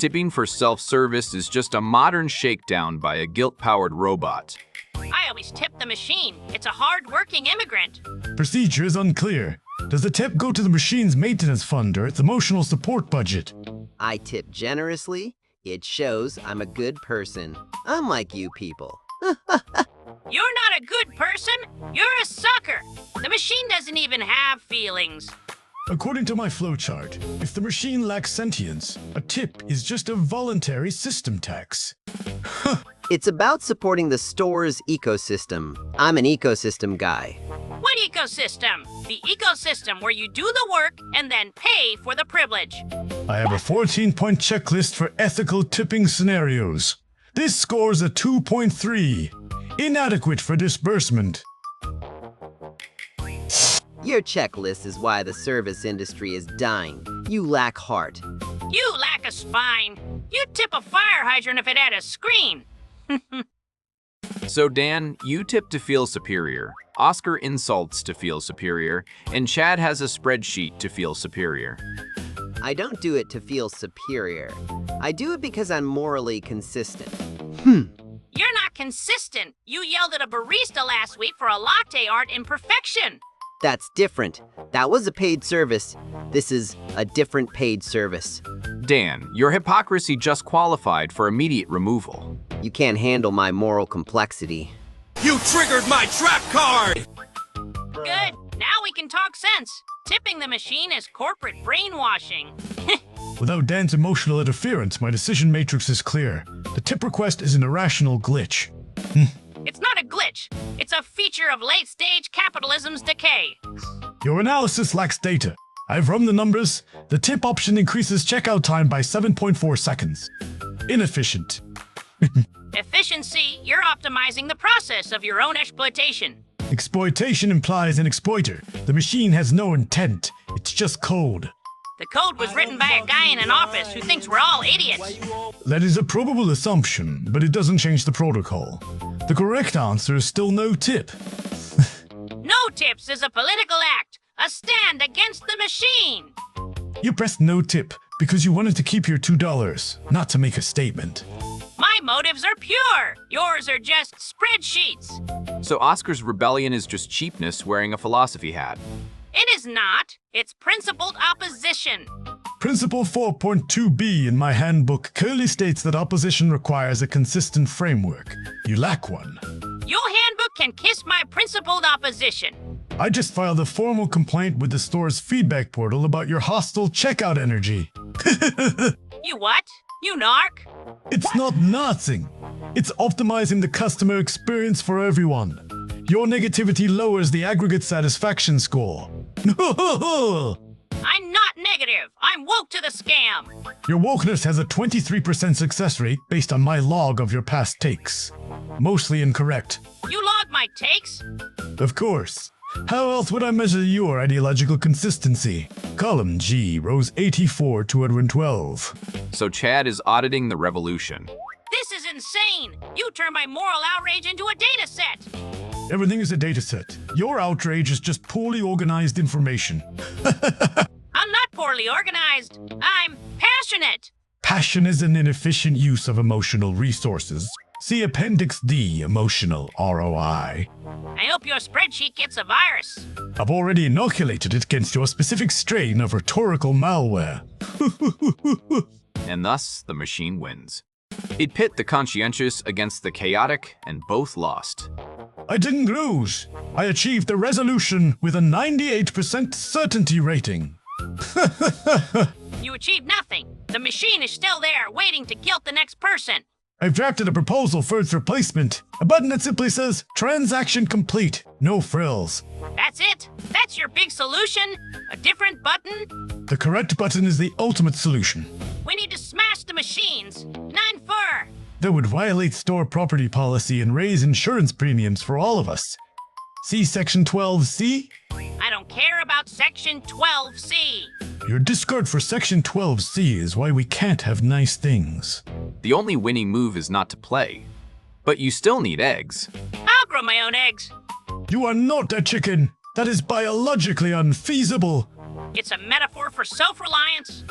Tipping for self-service is just a modern shakedown by a guilt-powered robot. I always tip the machine. It's a hard-working immigrant. Procedure is unclear. Does the tip go to the machine's maintenance fund or its emotional support budget? I tip generously. It shows I'm a good person, unlike you people. You're not a good person. You're a sucker. The machine doesn't even have feelings. According to my flowchart, if the machine lacks sentience, a tip is just a voluntary system tax. It's about supporting the store's ecosystem. I'm an ecosystem guy. What ecosystem? The ecosystem where you do the work and then pay for the privilege. I have a 14-point checklist for ethical tipping scenarios. This scores a 2.3. Inadequate for disbursement. Your checklist is why the service industry is dying. You lack heart. You lack a spine. You'd tip a fire hydrant if it had a screen. So Dan, you tip to feel superior, Oscar insults to feel superior, and Chad has a spreadsheet to feel superior. I don't do it to feel superior. I do it because I'm morally consistent. You're not consistent. You yelled at a barista last week for a latte art imperfection. That's different. That was a paid service. This is a different paid service. Dan, your hypocrisy just qualified for immediate removal. You can't handle my moral complexity. You triggered my trap card! Good. Now we can talk sense. Tipping the machine is corporate brainwashing. Without Dan's emotional interference, my decision matrix is clear. The tip request is an irrational glitch. It's not a glitch. It's a feature of late-stage capitalism's decay. Your analysis lacks data. I've run the numbers. The tip option increases checkout time by 7.4 seconds. Inefficient. Efficiency, you're optimizing the process of your own exploitation. Exploitation implies an exploiter. The machine has no intent. It's just code. The code was written by a guy in an office who thinks we're all idiots. That is a probable assumption, but it doesn't change the protocol. The correct answer is still no tip. No tips is a political act, a stand against the machine. You pressed no tip because you wanted to keep your $2, not to make a statement. My motives are pure. Yours are just spreadsheets. So Oscar's rebellion is just cheapness wearing a philosophy hat. It is not. It's principled opposition. Principle 4.2b in my handbook clearly states that opposition requires a consistent framework. You lack one. Your handbook can kiss my principled opposition. I just filed a formal complaint with the store's feedback portal about your hostile checkout energy. You what? You narc? It's not narcing. It's optimizing the customer experience for everyone. Your negativity lowers the aggregate satisfaction score. I'm not negative. I'm woke to the scam. Your wokeness has a 23% success rate based on my log of your past takes. Mostly incorrect. You log my takes? Of course. How else would I measure your ideological consistency? Column G, rows 84 to 112. So Chad is auditing the revolution. This is insane. You turn my moral outrage into a data set. Everything is a dataset. Your outrage is just poorly organized information. I'm not poorly organized. I'm passionate. Passion is an inefficient use of emotional resources. See Appendix D, emotional ROI. I hope your spreadsheet gets a virus. I've already inoculated it against your specific strain of rhetorical malware. And thus, the machine wins. It pit the conscientious against the chaotic, and both lost. I didn't lose. I achieved the resolution with a 98% certainty rating. You achieved nothing. The machine is still there, waiting to guilt the next person. I've drafted a proposal for its replacement. A button that simply says, transaction complete, no frills. That's it? That's your big solution? A different button? The correct button is the ultimate solution. We need to smash the machines. None for. That would violate store property policy and raise insurance premiums for all of us. See Section 12C? I don't care about Section 12C. Your discard for Section 12C is why we can't have nice things. The only winning move is not to play. But you still need eggs. I'll grow my own eggs. You are not a chicken. That is biologically unfeasible. It's a metaphor for self-reliance.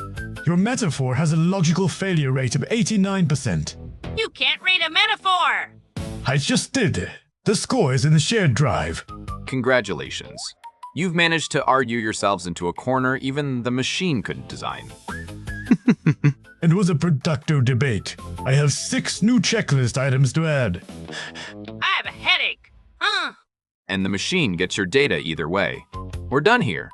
Your metaphor has a logical failure rate of 89%. You can't read a metaphor. I just did. The score is in the shared drive. Congratulations. You've managed to argue yourselves into a corner even the machine couldn't design. It was a productive debate. I have 6 new checklist items to add. I have a headache. And the machine gets your data either way. We're done here.